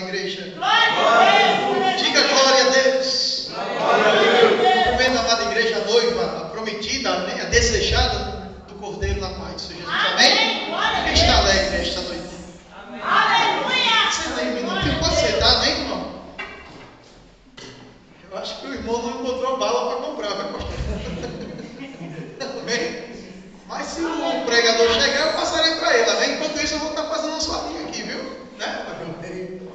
igreja. Diga glória a Deus. Cumprimento a amada igreja, a noiva, a prometida, a desejada do Cordeiro da Paz. Senhor Jesus. Amém? Quem está alegre esta noite? Aleluia! Senta aí um minutinho. Pode sentar, amém, irmão? Eu acho que o irmão não encontrou bala para comprar, vai pastor? Amém? Mas se o pregador chegar, eu passarei para ele, amém? Enquanto isso, eu vou estar fazendo uma suadinha aqui, viu? Né?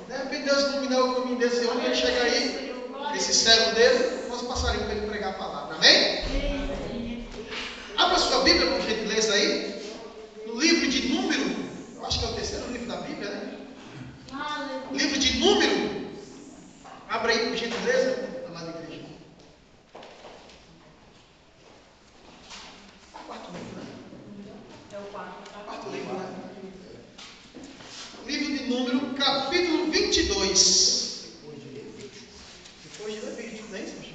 De repente, Deus iluminar o caminho desse homem, ele chega aí, esse servo dele, nós passaremos para ele pregar a palavra, amém? Abra sua Bíblia, por gentileza, aí, no livro de Número, eu acho que é o terceiro livro da Bíblia, né? Livro de Número, abra aí, por gentileza, amada igreja. Quarto livro, né? É o quarto livro, né? Livro de Número, capítulo 22. Depois de Levítico, não é isso, pastor?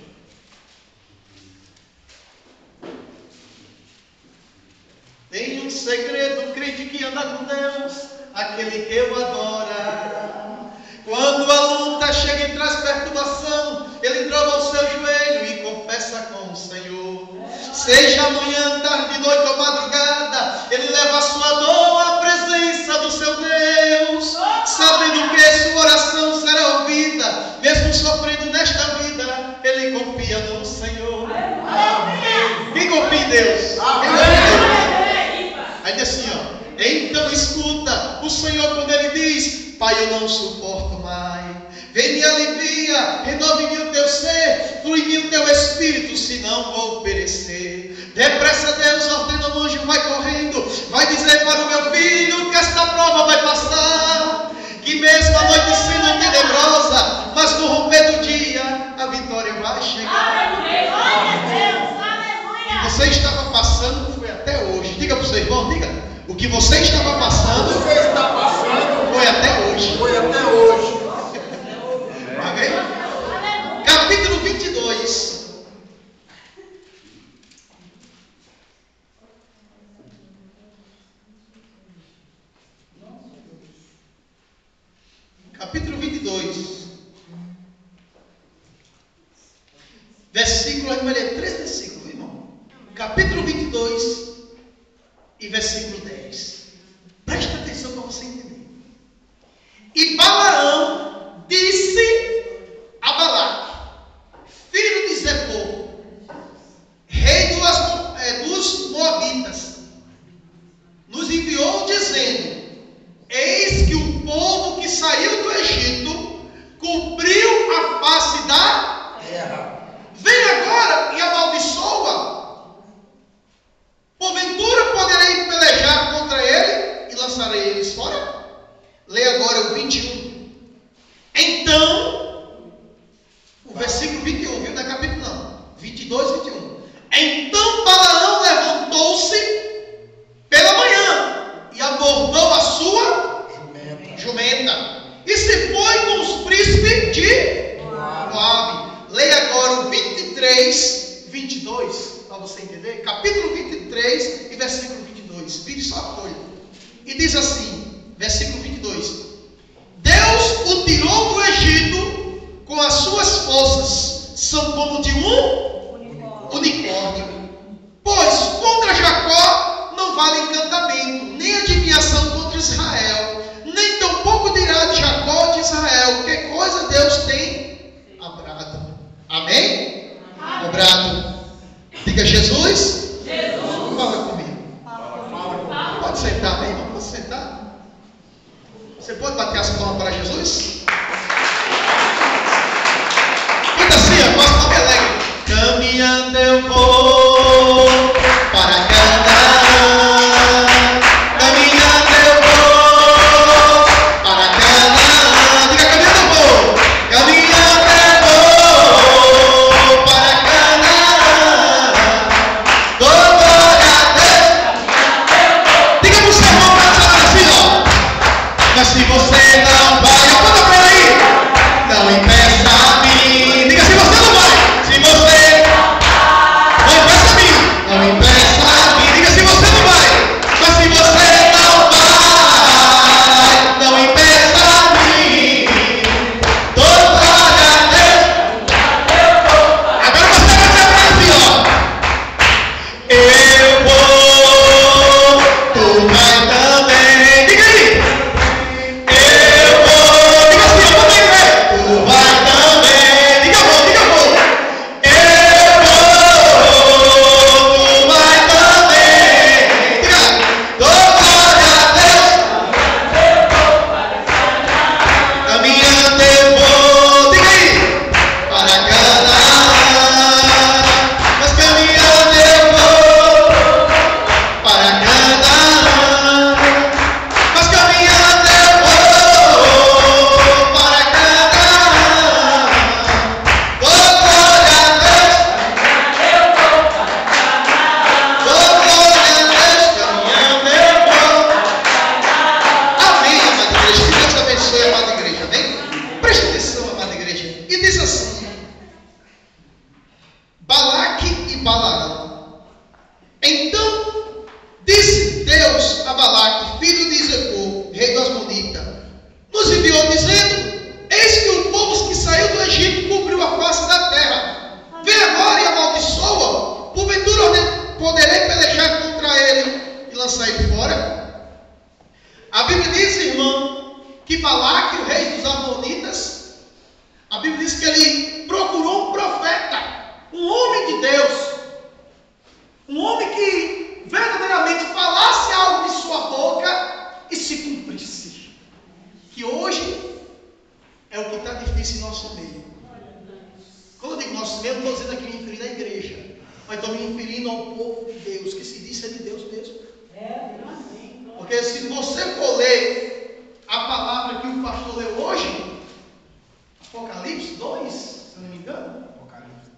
Tem um segredo, crente que anda com Deus, aquele que eu adoro. Quando a luta chega e traz perturbação, ele trova o seu joelho e confessa com o Senhor. Seja manhã, tarde, noite ou madrugada, ele leva a sua dor à presença do seu Deus, sabendo que sua oração será ouvida, mesmo sofrendo nesta vida, ele confia no Senhor. Quem confia em Deus? Aí diz assim, ó. Então escuta o Senhor quando ele diz: Pai, eu não suporto mais. Vem me alivia, renove em mim o teu ser, flui em mim o teu espírito, senão vou perecer. Depressa, Deus, ordena o anjo, vai correndo, vai dizer para o meu filho que esta prova vai passar, que mesmo a noite sendo tenebrosa, mas no romper do dia, a vitória vai chegar. O que você estava passando foi até hoje. Diga para o seu irmão, diga. O que você estava passando, foi até hoje. Foi até hoje. Amém? Capítulo 22. Capítulo 22. Versículo, a gente vai ler 3 versículos, irmão. Capítulo 22 e versículo 10. Presta atenção para você entender. E Balaão disse a Balaque, filho de Zippor, rei dos Moabitas, nos enviou dizendo: eis que o povo que saiu do Egito cobriu a face da terra. Vem agora e amaldiçoa. Porventura poderei pelejar contra ele e lançarei eles fora? Leia agora o 21. Então, o versículo 21, viu? Não é capítulo não. 22, 21. Então Balaão levantou-se pela manhã e abordou a sua jumenta e se foi com os príncipes de Moabe. Leia agora o 23, 22, para você entender. Capítulo 23 e versículo 22. Vire só a folha. E diz assim, versículo 22. Deus o tirou do Egito com as suas forças, são como de um unicórnio. Pois contra Jacó não vale encantamento, nem adivinhação contra Israel, nem tampouco dirá de Jacó de Israel, que coisa Deus tem abrado. Amém? Obrado. Diga Jesus. Fala comigo. Pode sentar, meu irmão. Pode sentar. Você pode bater as palmas para Jesus? Canta assim, a voz não me alegre. Caminhando eu vou para Canaã. Caminhando eu vou para Canaã. Diga, caminhando eu vou. Caminhando eu vou para Canaã. Dou glória a Deus. Diga para o seu irmão, assim, ó. Mas se você não vai, eu A Bíblia diz que ele procurou um profeta, um homem de Deus, um homem que verdadeiramente falasse algo de sua boca e se cumprisse. Que hoje é o que está difícil em nosso meio. Quando eu digo nosso meio, eu não estou dizendo aqui me inferir na igreja, mas estou me inferindo ao povo de Deus, que se diz ser de Deus mesmo. Porque se você for ler a palavra que o pastor leu hoje, Apocalipse 2, se eu não me engano, Apocalipse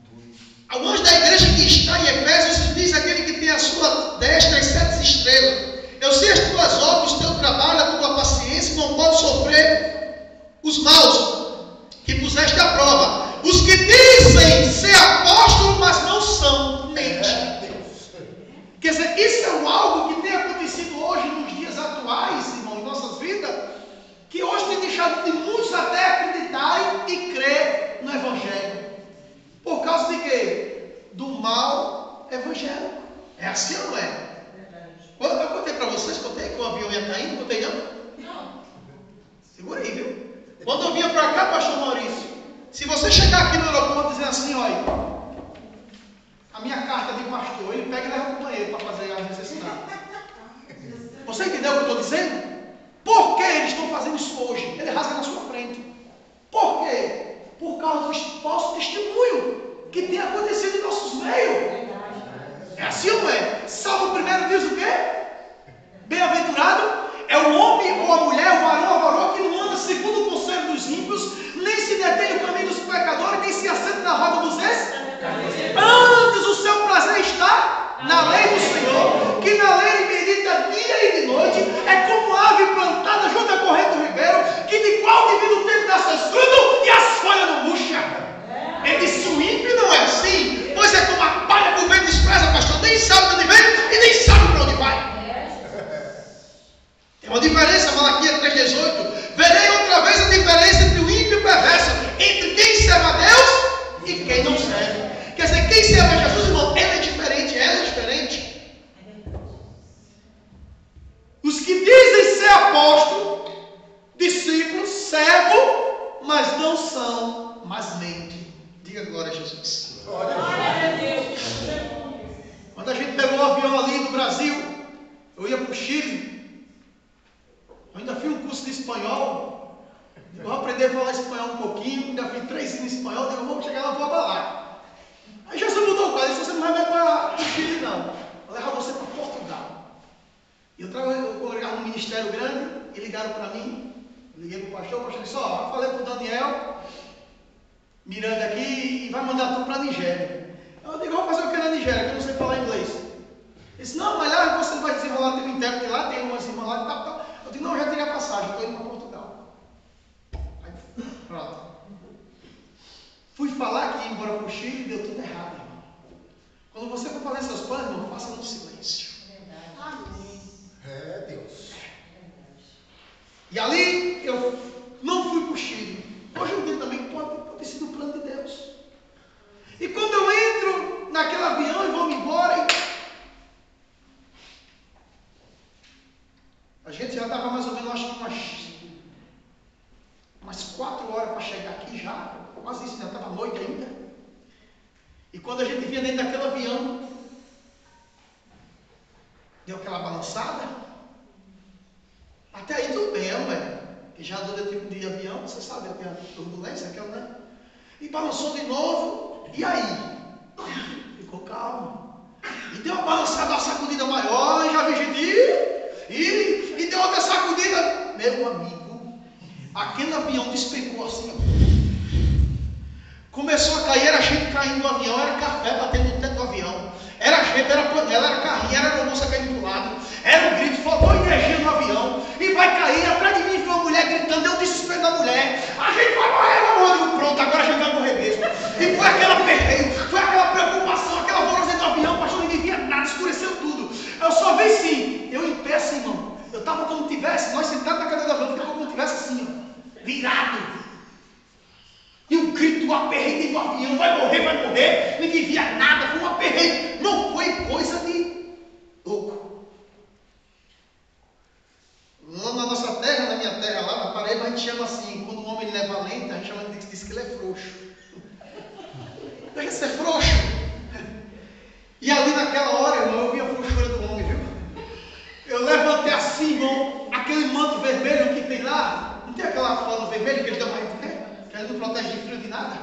2. O anjo da igreja que está em Efésios diz aquele que tem a sua destra as 7 estrelas: eu sei as tuas obras, o teu trabalho, a tua paciência, não pode sofrer os maus que puseste à prova. Os que dizem ser apóstolos, mas não são, mente. Quer dizer, isso é algo que tem acontecido hoje nos dias atuais, irmão, em nossas vidas, que hoje tem deixado de muitos até acreditarem e crer no Evangelho. Por causa de quê? Do mal evangélico. É assim ou não é? Eu contei para vocês, contei que o avião ia cair, não contei não? Não. Segura aí, viu? Quando eu vinha para cá, pastor Maurício, se você chegar aqui no aeroporto e dizer assim, olha, a minha carta de pastor, ele pega e leva para o banheiro para fazer as necessidades. Você entendeu o que eu estou dizendo? Por que eles estão fazendo isso hoje? Ele rasga na sua frente. Por quê? Por causa do falso testemunho que tem acontecido em nossos meios. É assim ou não é? Salmo 1 diz o quê? Bem-aventurado é o homem ou a mulher, o varão ou a varoa que não anda segundo o conselho dos ímpios, nem se detém no caminho dos pecadores, nem se assenta na roda dos reis. Antes o seu prazer está na lei do Senhor, que na lei ele medita dia e de noite, é como ave plantada junto à corrente do ribeiro, que de qual divino tempo dá seus frutos e as folhas não murcham. Ele disse: o ímpio não é assim, pois é como a palha que o vento despreza, pastor, nem sabe de onde vem e nem sabe para onde vai. Tem uma diferença, Malaquias 3,18. Verei outra vez a diferença entre o ímpio e o perverso, entre quem serve a Deus e quem não serve. Quer dizer, quem serve a Jesus, irmão, ele é diferente, ela é diferente. Os que dizem ser apóstolo, discípulos, servo, mas não são, mas mentem. Diga glória a Jesus. Glória a Deus. Quando a gente pegou o avião ali no Brasil, eu ia para o Chile. Eu ainda fiz um curso de espanhol. Eu vou aprender a falar espanhol um pouquinho. Ainda fiz 3 anos em espanhol. Eu vou chegar lá, vou abalar. Aí Jesus mudou o quadro. Ele disse: você não vai para o Chile, não. Vou levar você para Portugal. E eu congregava num ministério grande. E ligaram para mim. Eu liguei para o pastor disse: ó, eu falei para o Daniel Miranda aqui e vai mandar tudo para a Nigéria. Eu digo: vou fazer o que na Nigéria? Que eu não sei falar inglês. Ele disse: não, mas lá você vai desenrolar teu intérprete lá, tem umas irmãs lá e tal. Eu digo: não, eu já teria passagem, estou indo para Portugal. Aí, pronto. Fui falar que ia embora para o Chile e deu tudo errado, irmão. Quando você for fazer seus planos, irmão, faça no silêncio. É Deus. E ali eu não fui para o Chile. Hoje eu entendo também que pode ter sido o plano de Deus. E quando eu entro naquele avião e vou embora, a gente já estava mais ou menos, acho que umas 4 horas para chegar aqui já. Quase isso, já estava noite ainda. E quando a gente vinha dentro daquele avião, deu aquela balançada. Até aí tudo bem, ué. Que já deu tipo de avião, você sabe, tem a turbulência, aquela, né? E balançou de novo. E aí? Ficou calmo. E deu uma balançada, uma sacudida maior, e já vi gente ir. E deu outra sacudida. Meu amigo, aquele avião despencou assim, ó. Começou a cair, era gente caindo do avião, era café batendo no teto do avião. Era gente, era panela, era carrinho, era almoço caindo do lado. Era um grito, faltou energia no avião. E vai cair, atrás de mim foi uma mulher gritando, deu desespero da mulher. A gente vai morrer, vai morrer. Digo, pronto, agora a gente vai morrer mesmo. E foi aquela perreio, foi aquela preocupação, aquela alvoroço do avião, pastor, ninguém via nada, escureceu tudo. Eu só vi sim, eu em pé assim, irmão. Eu estava como tivesse, nós sentados na cadeira do avião, ficava como tivesse assim, ó, virado. E o grito do aperreio do avião, vai morrer, ninguém via nada, foi um aperreio, não foi coisa de louco. Lá na nossa terra, na minha terra, lá na Paraíba, a gente chama assim, quando um homem homem não é valente, a gente chama de diz que ele é frouxo. Deixa de ser frouxo. E ali naquela hora, irmão, eu vi a frouxura do homem, viu? Eu levantei assim, irmão, aquele manto vermelho que tem lá, não tem aquela fala vermelha que ele dá mais, né? Que ele não protege de frio de nada.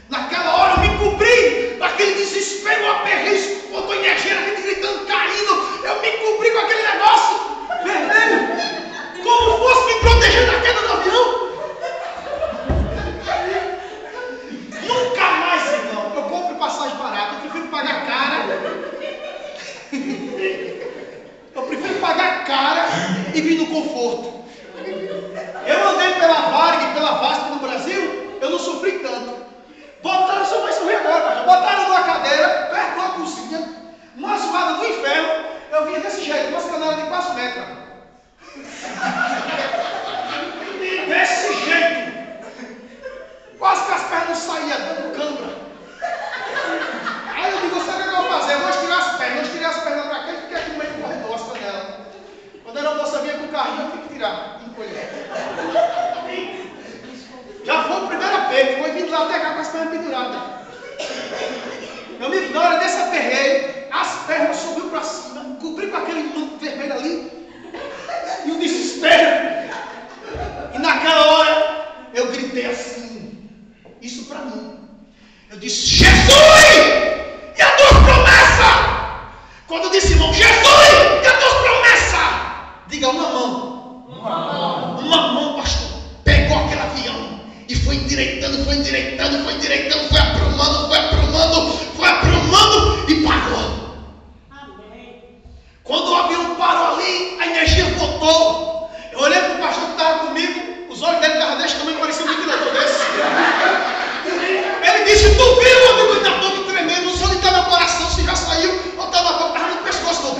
Naquela hora eu me cobri, naquele desespero, uma aperreio, botou energia, a gente gritando, caindo, eu me cobri com aquele negócio vermelho, como fosse me proteger da queda do avião. Nunca mais, irmão, eu compro passagem barata, eu prefiro pagar cara. Eu prefiro pagar cara e vir no conforto. Eu andei pela Varg, pela VASP no Brasil, eu não sofri tanto. Botaram, só vai sorrir agora, botaram numa cadeira, perto da cozinha, uma zoada do inferno, eu vinha desse jeito, umas canelas de 4 metros. Desse jeito. Quase que as pernas saíam, dando cãibra. Aí eu digo, sabe o que eu vou fazer? Eu vou estirar as pernas para cá e fiquei aqui no meio do corredor, as canelas. Quando a moça vinha com o carrinho, eu tinha que tirar, encolher. Já foi o primeiro aperto, foi vindo lá até cá com as pernas penduradas. Meu amigo, na hora desse aperreio, as pernas subiu para cima, cobri com aquele manto vermelho ali, e o desespero. E naquela hora, eu gritei assim, isso para mim. Eu disse, Jesus! E a tua promessa? Quando eu disse, irmão, Jesus! E a tua promessa? Diga uma mão. Uma mão, pastor. Pegou aquele avião e foi endireitando, foi aprumando e parou. Amém. Quando o avião parou ali, a energia voltou. Eu olhei para o pastor que estava comigo, os olhos dele estavam desse tamanho, parecia um ventilador desse. Ele disse, tu viu? Eu digo, ainda estou me tremendo, não sei onde está meu coração, se já saiu, ou estava no pescoço.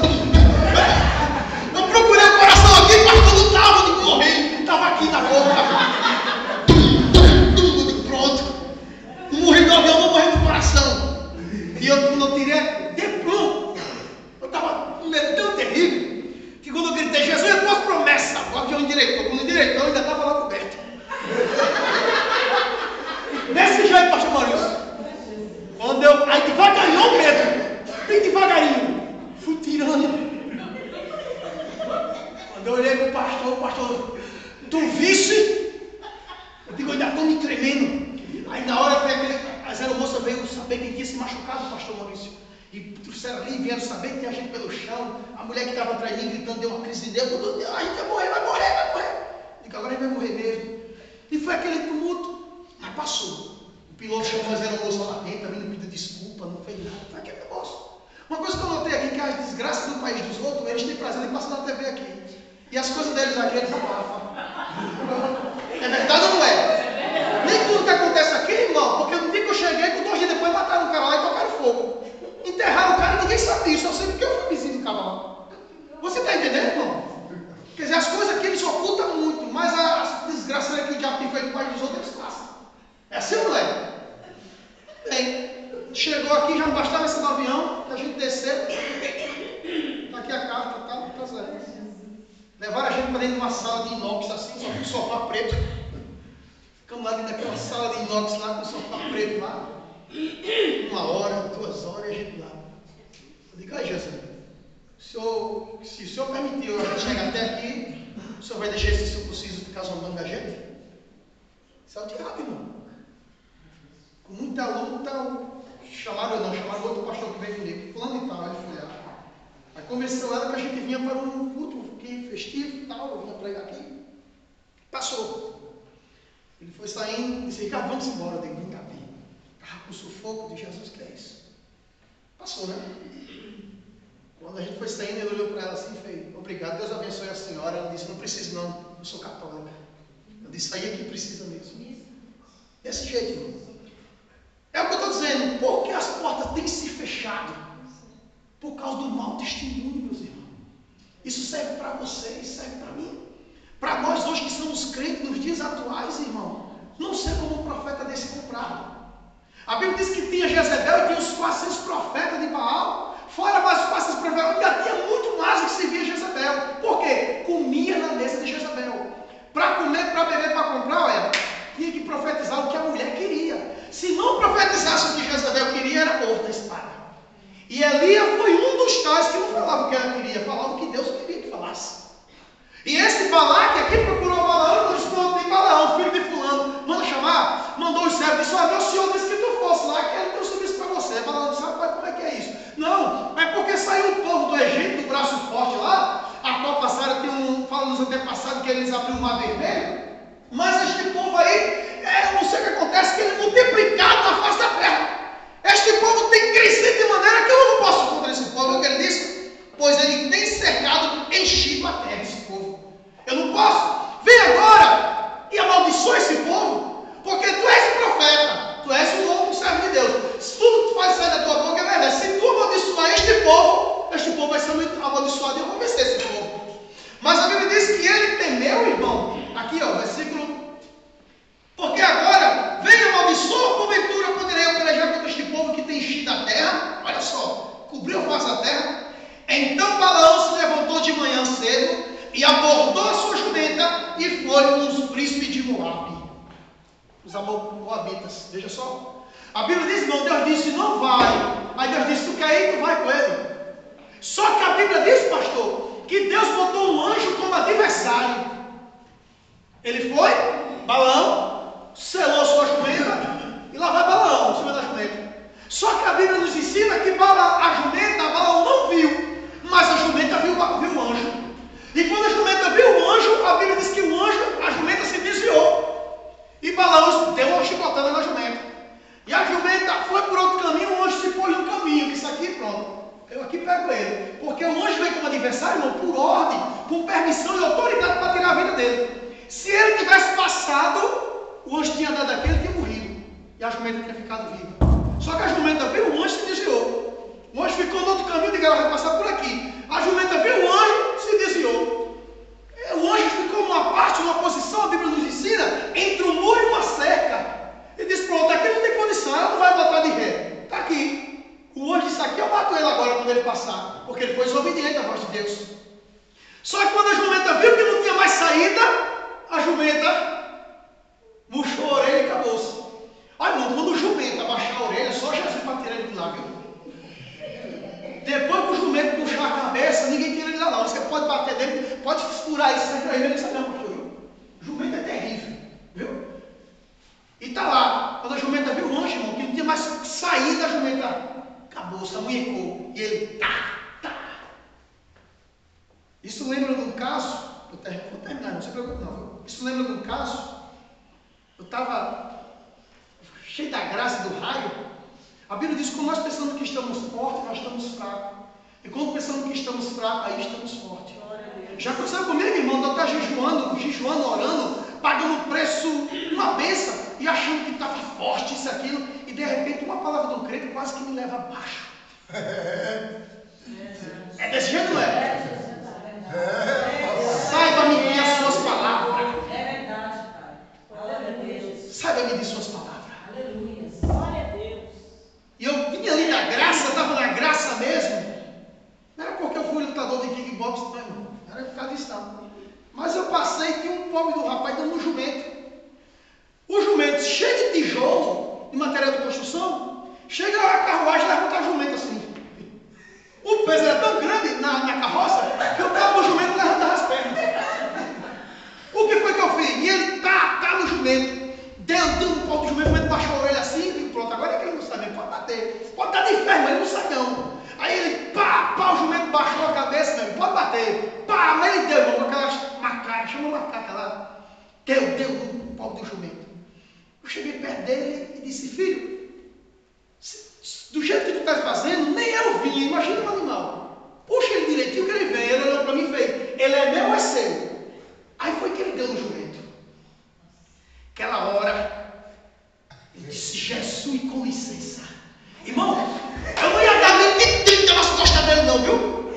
Eu procurei o coração aqui, pastor, não estava, eu digo, morri, estava aqui na boca. Pronto. Não morri do avião, não morri do coração. E eu, quando eu tirei, eu estava com medo tão terrível, que quando eu gritei, Jesus, é tua promessa, o avião endireitou, quando endireitou, eu ainda estava lá coberto. Desse jeito, pastor Maurício. Quando eu, aí devagarinho mesmo, bem devagarinho, fui tirando. Quando eu olhei para o pastor, tu visse? Eu digo, eu ainda estou me tremendo. Aí na hora a aeromoça veio saber que tinha se machucado, pastor Maurício. E trouxeram ali, vieram saber que tinha gente pelo chão. A mulher que estava atrás de mim gritando, deu uma crise de Deus. A gente vai morrer. Eu digo, agora a gente vai morrer mesmo. E foi aquele tumulto, mas passou. O piloto chamou as aeromoças lá dentro, também não pediu desculpa, não fez nada. Foi aquele negócio. Uma coisa que eu notei aqui, que as desgraças do país dos outros, eles têm prazer em passar na TV aqui. E as coisas deles aqui, eles abafam. É verdade ou não é? Nem tudo que acontece aqui, irmão, porque no dia que eu cheguei, com 2 dias depois mataram um cara lá e tocaram fogo. Enterraram o cara e ninguém sabe disso, eu sei porque eu fui vizinho do cavalo. Você está entendendo, irmão? Quer dizer, as coisas aqui eles ocultam muito, mas as desgraças que o diabo tem feito no país dos outros, eles passam. É assim ou não é? Bem, chegou aqui, já não bastava esse do avião, que a gente desceu. Está aqui a carta, tá certo. Levaram a gente para dentro de uma sala de inox assim, só com um sofá preto. Ficamos lá dentro daquela sala de inox lá, com o sofá preto lá. 1 hora, 2 horas, e a gente lá. Eu digo, ai Jesus, se o senhor permitiu a gente chegar até aqui, o senhor vai deixar esse circunciso ficar zombando da gente? Isso é o diabo, irmão. Com muita luta, chamaram outro pastor que veio comigo, fulano e tal, ele foi lá. Aí conversou ela que a gente vinha para um culto festivo e tal, eu vinha pregar aqui. Passou. Ele foi saindo, disse, Ricardo, vamos embora. Eu digo, vem cá, filho. Estava com sufoco de Jesus, que é isso? Passou, né? Quando a gente foi saindo, ele olhou para ela assim e fez, obrigado, Deus abençoe a senhora. Ela disse, não preciso não, eu sou católica. Eu disse, aí é que precisa mesmo. Desse jeito, irmão. É o que eu estou dizendo, por que as portas têm se fechado? Por causa do mau testemunho, meus irmãos. Isso serve para vocês, serve para mim. Para nós hoje que somos crentes nos dias atuais, irmão, não ser como um profeta desse comprado. A Bíblia diz que tinha Jezebel e tinha os 400 profetas de Baal. Fora mais os 400 profetas, ainda tinha muito mais que servia Jezebel. Por quê? Comia na mesa de Jezebel. Para comer, para beber, para comprar, olha, tinha mandou os servos e disse: olha, o senhor disse que tu fosse lá, que ele deu serviço para você. Balaão disse: rapaz, como é que é isso? Não, é porque saiu um povo do Egito, do braço forte lá, a qual passaram, fala nos antepassados que eles abriram o mar vermelho. Mas este povo aí, eu não sei o que acontece, que ele é multiplicado na face da terra. Este povo tem crescido de maneira que eu não posso contra esse povo. O que ele disse? Pois ele tem cercado, enchido a terra, esse povo. Eu não posso. Vem agora e amaldiçoa esse povo, porque tu és profeta, tu és um novo servo de Deus. Se tudo que tu faz sair da tua boca é verdade. Se tu amaldiçoar este povo vai ser amaldiçoado e eu vou vencer esse povo. Mas a Bíblia diz que ele temeu, irmão. Aqui, ó, versículo. Porque agora, venha amaldiçoa, porventura poderei eu pelejar contra este povo que tem enchido a terra. Olha só, cobriu a face da terra. Então Balaão se levantou de manhã cedo e abordou a sua jumenta e foi com os príncipes de Moabe. Os moabitas, veja só. A Bíblia diz: não, Deus disse: não vai. Aí Deus disse: tu quer ir, tu vai com ele. Só que a Bíblia diz, pastor, que Deus botou um anjo como adversário. Ele foi, Balaão, selou sua jumenta e lá vai Balaão em cima da jumenta. Só que a Bíblia nos ensina que a jumenta, Balaão não viu, mas a jumenta viu o anjo. E quando a jumenta viu o anjo, a Bíblia diz que a jumenta se desviou. E Balaão deu uma chicotada na jumenta. E a jumenta foi por outro caminho, o anjo se pôs no caminho. Isso aqui, pronto. Eu aqui pego ele. Porque o anjo veio como adversário, irmão, por ordem, com permissão e autoridade para tirar a vida dele. Se ele tivesse passado, o anjo tinha dado aquele que tinha morrido. E a jumenta tinha ficado viva. Só que a jumenta viu o anjo e se desviou. O anjo ficou no outro caminho, e ela vai passar por aqui. A jumenta viu o anjo e se desviou. O anjo ficou numa parte, numa posição, a Bíblia nos ensina, entre um muro e uma cerca. E disse: pronto, aqui não tem condição, ela não vai botar de ré. Está aqui. O anjo disse: aqui eu mato ele agora quando ele passar. Porque ele foi desobediente à voz de Deus. Só que quando a jumenta viu que não tinha mais saída, a jumenta murchou a orelha e acabou-se. Olha, irmão, quando o jumento abaixar a orelha, só Jesus para tirar ele de lá, viu? Depois que o jumento puxar a cabeça, ninguém tira ele lá não. Você pode bater nele, pode furar ele, sai para ele, não sabe não, pastor. O jumento é terrível, viu? E está lá, quando a jumenta viu o anjo, irmão, que não tinha mais saída, a jumenta acabou-se, amunhecou. E ele, tá. Isso lembra de um caso, vou terminar, não se preocupe não, viu? Isso lembra de um caso, eu estava cheio da graça do raio. A Bíblia diz que quando nós pensamos que estamos fortes, nós estamos fracos. E quando pensamos que estamos fracos, aí estamos fortes. Já aconteceu comigo, irmão, de eu estar jejuando, orando, pagando preço, uma bênção, e achando que estava forte isso, aquilo, e de repente uma palavra do crente quase que me leva abaixo. É desse jeito, não é? Saiba medir as suas palavras. É verdade, Pai. Glória a Deus. Saiba medir suas palavras. Aleluia. Glória a Deus. E eu vinha ali na graça, estava na graça mesmo. Não era porque eu fui lutador de kickbox, não, irmão. Não era por causa disso, não. Mas eu passei e tinha um pobre do rapaz dando um jumento. O jumento cheio de tijolo, de material de construção, chega a carruagem e levanta a jumento assim. O peso era tão grande na carroça que eu estava no jumento e levantava as pernas. O que foi que eu fiz? E ele tá no jumento. Deu um pau do jumento, o jumento baixou a orelha assim e falou: pronto, agora é que ele não sabe, pode bater. Pode dar de ferro, mas ele não sabe não. Aí ele, pá, o jumento baixou a cabeça, meu, pode bater. Pá, mas ele deu, irmão, com aquelas macacas, chama macaca lá. Deu um pau do jumento. Eu cheguei perto dele e disse: filho, do jeito que tu estás fazendo, nem eu vinha, imagina um animal. Puxa ele direitinho que ele vem. Ele olhou para mim e fez: ele é meu ou é seu? Aí foi que ele deu no jumento. Aquela hora, eu disse: Jesus, com licença. Irmão, eu não ia dar nem de 30 nas costas dele não, viu?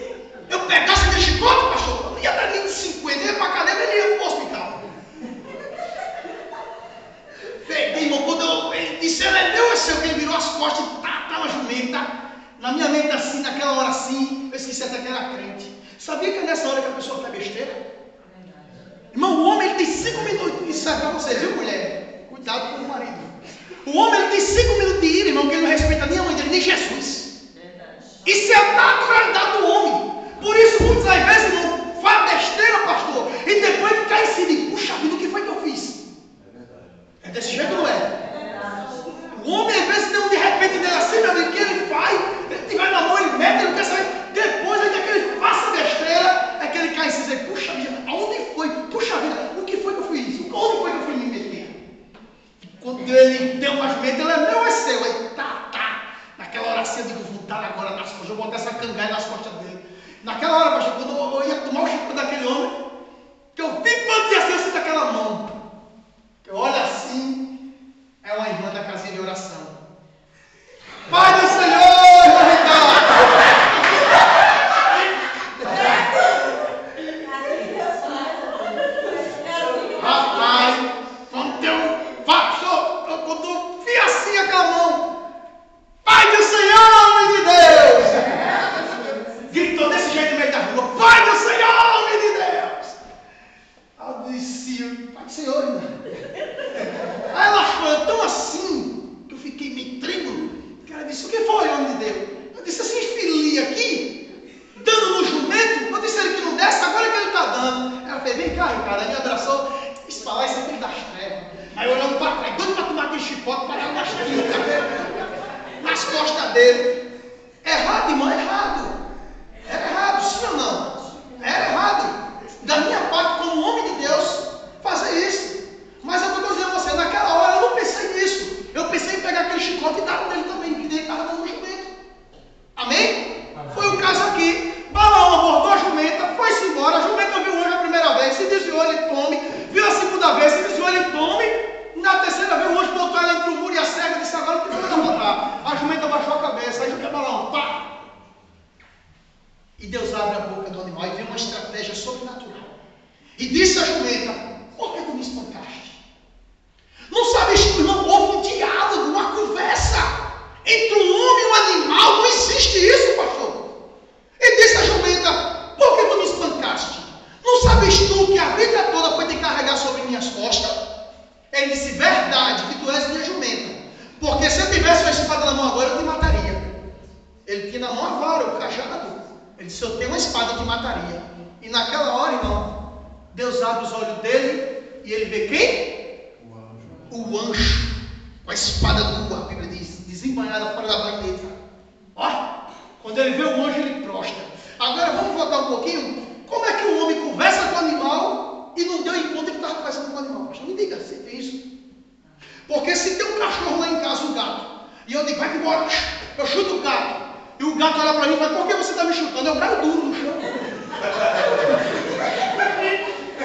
Eu pegasse aquele chicote, pastor, eu não ia dar nem de 50, ele ia para a cadeira, ele ia para o hospital. Peguei, irmão, quando ele disse: ele é meu ou é seu? Ele virou as costas e tá na jumenta. Na minha mente assim, naquela hora assim, eu esqueci até que era crente. Sabia que é nessa hora que a pessoa faz besteira? Irmão, o homem ele tem 5 minutos. Isso é para você, viu, mulher? Cuidado com o marido. O homem ele tem 5 minutos de ira, irmão, que ele não respeita nem a mãe dele, nem Jesus. Isso é a naturalidade do homem. Por isso, muitas das vezes, irmão, faz besteira, pastor, e depois ele cai em si e diz: puxa vida, o que foi que eu fiz? É desse jeito, não é? Quando ele tem uma jumenta, ele é meu, é seu. Aí naquela hora assim, eu digo, vou dar agora nas costas, eu vou botar essa cangaia nas costas dele. Naquela hora, pastor, quando eu ia tomar o chico daquele homem, que eu vi quanto ia ser assim daquela mão. Eu olho assim, é uma irmã da casinha de oração. Pai do Senhor, rapaz, quando eu vi assim aquela mão, Pai do Senhor, homem de Deus! Gritou desse jeito no meio da rua, Pai do Senhor, homem de Deus! Eu disse, Pai do Senhor, irmã. Aí ela foi tão assim, que eu fiquei meio trêmulo. Ela disse, o que foi, homem de Deus? Eu disse, assim, filhinha aqui, dando no jumento. Eu disse, ele que não desce, agora que ele está dando. Ela fez, vem cá, Ricardo. Ela me abraçou, disse, para lá, isso é filho das trevas. Aí olhando para trás, doido para tomar aquele chicote, para dar umas quintas nas costas dele. Errado, irmão, errado. Era errado, sim ou não? Era errado. Da minha parte, como homem de Deus, fazer isso. Mas eu estou dizendo a você, naquela hora eu não pensei nisso. Eu pensei em pegar aquele chicote e dar nele também, que ele estava dando no jumento. Amém? Foi o caso aqui. Balaão abordou a jumenta, foi-se embora. A jumenta viu o anjo a primeira vez, se desviou, ele tome. Viu a segunda vez, se desviou, ele tome. Na terceira vez, o anjo botou ela entre o muro e a cega e disse, agora não tem como botar. A jumenta baixou a cabeça, aí joguei Balaão, pá! E Deus abre a boca do animal e vê uma estratégia sobrenatural. E disse a jumenta, por que tu me espancaste? Não sabes que, irmão, houve um diálogo, uma conversa entre um homem e um animal. Não existe isso, pastor. E disse a jumenta, por que tu me espancaste? Não sabes tu que a vida toda foi te carregar sobre minhas costas? Ele disse, verdade, que tu és minha jumenta. Porque se eu tivesse uma espada na mão agora, eu te mataria. Ele tinha na mão a vara, o cajado. Ele disse, eu tenho uma espada, eu te mataria. E naquela hora, irmão, Deus abre os olhos dele e ele vê quem? O anjo, com a espada nua, a Bíblia diz, desembanhada fora da bandeira. Ó, quando ele vê o anjo, ele prostra. Agora vamos voltar um pouquinho. Como é que o homem conversa com o animal e não deu em conta que estava conversando com o animal? Me diga, você tem isso? Porque se tem um cachorro lá em casa, um gato, e eu digo, vai embora, eu chuto o gato, e o gato olha para mim e fala, por que você está me chutando? Eu caio duro no chão.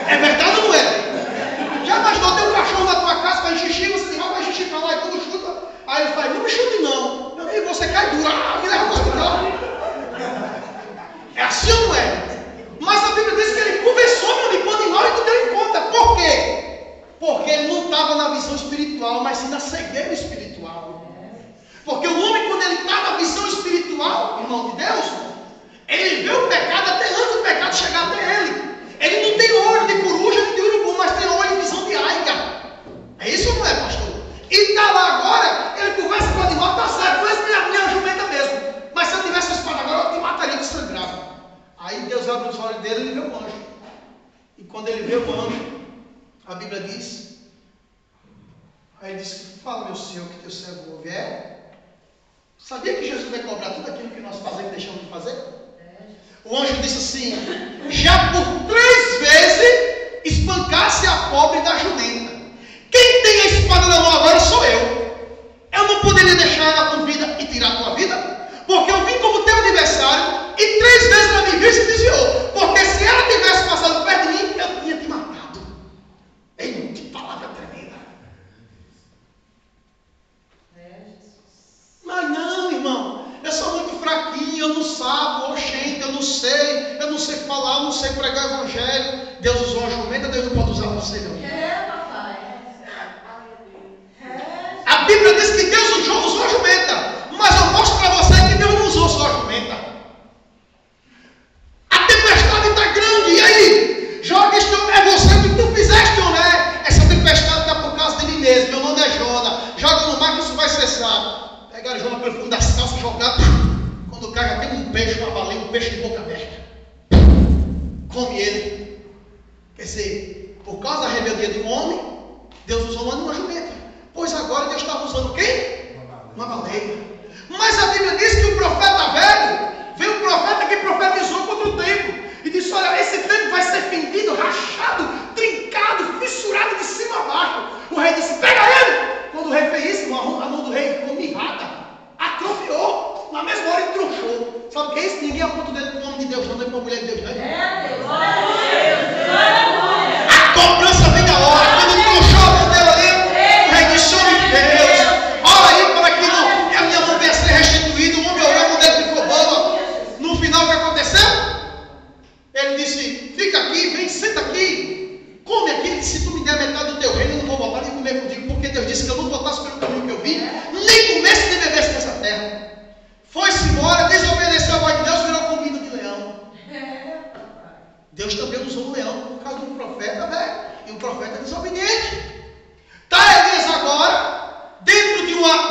É verdade ou não é? Já imaginou ter um cachorro na tua casa, faz xixi, você diz, vai xixi pra lá, e quando chuta, aí ele faz, não me chute não. Meu amigo, você cai duro, me leva para o hospital. É assim ou não é? Mas a Bíblia diz que ele conversou, meu amigo, com o animal e não deu em conta. Por quê? Porque ele não estava na visão espiritual, mas sim na cegueira espiritual. Porque o homem, quando ele está na visão espiritual, irmão de Deus, ele vê o pecado até antes do pecado chegar até ele. Ele não tem olho de coruja nem de urubu, mas tem olho de visão de águia. É isso ou não é, pastor? E está lá agora, ele conversa com o animal, está certo, mas minha jumenta mesmo. Mas se eu tivesse a espada agora, eu te mataria, te sangrava. Aí Deus abre os olhos dele e ele vê o anjo. E quando ele vê o anjo, a Bíblia diz, aí ele diz, fala meu Senhor, que teu servo ouve. Sabia que Jesus vai cobrar tudo aquilo que nós fazemos e deixamos de fazer? O anjo disse assim, já por 3 vezes espancasse a pobre da jumenta. Quem tem a espada na mão agora sou eu. Eu não poderia deixar ela com vida e tirar a tua vida, porque eu vim como teu adversário e 3 vezes ela me viu e se desviou. Porque se ela tivesse passado perto de mim, eu tinha te matado. Ei, que palavra tremenda. Mas não, irmão, eu sou muito fraquinho, eu não sabo, oxente, eu não sei falar, eu não sei pregar o evangelho. Deus usou a jumenta, Deus não pode usar você, não. A Bíblia diz que Deus usou a jumenta, mas eu mostro para você que Deus não usou só a jumenta. A tempestade está grande, e aí? Joga este homem, é você que tu fizeste, ou não é? Essa tempestade está por causa de mim mesmo, meu nome é Jona. Joga no mar que isso vai cessar. Pegaram Jona pelo fundo das calças, jogaram. Quando cai, já tem um peixe, uma baleia, um peixe de boca aberta. Come ele. Quer dizer, por causa da rebeldia do homem, Deus usou uma jumenta. Pois agora Deus estava usando quem? Uma baleia. Mas a Bíblia diz que o profeta velho, veio um profeta que profetizou contra o templo. E disse, olha, esse templo vai ser fendido, rachado, trincado, fissurado de cima a baixo. O rei disse, pega ele. cobrança vem na hora. Quando ele puxou a mão dela ali, o rei disse: homem de Deus, ora aí para que a minha mão venha a ser restituída. O homem orou, a mão dele ficou boa. No final, o que aconteceu? Ele disse: fica aqui, vem, senta aqui, come aqui. Se tu me der metade do teu reino, eu não vou voltar nem comer contigo, porque Deus disse que eu não voltasse pelo caminho que eu vim, nem comesse nem bebesse nessa terra. Foi-se embora, desobedeceu a voz de Deus, virou comida de leão. Deus também usou o leão por causa do profeta, velho. E o profeta é desobediente. Está Elias agora dentro de uma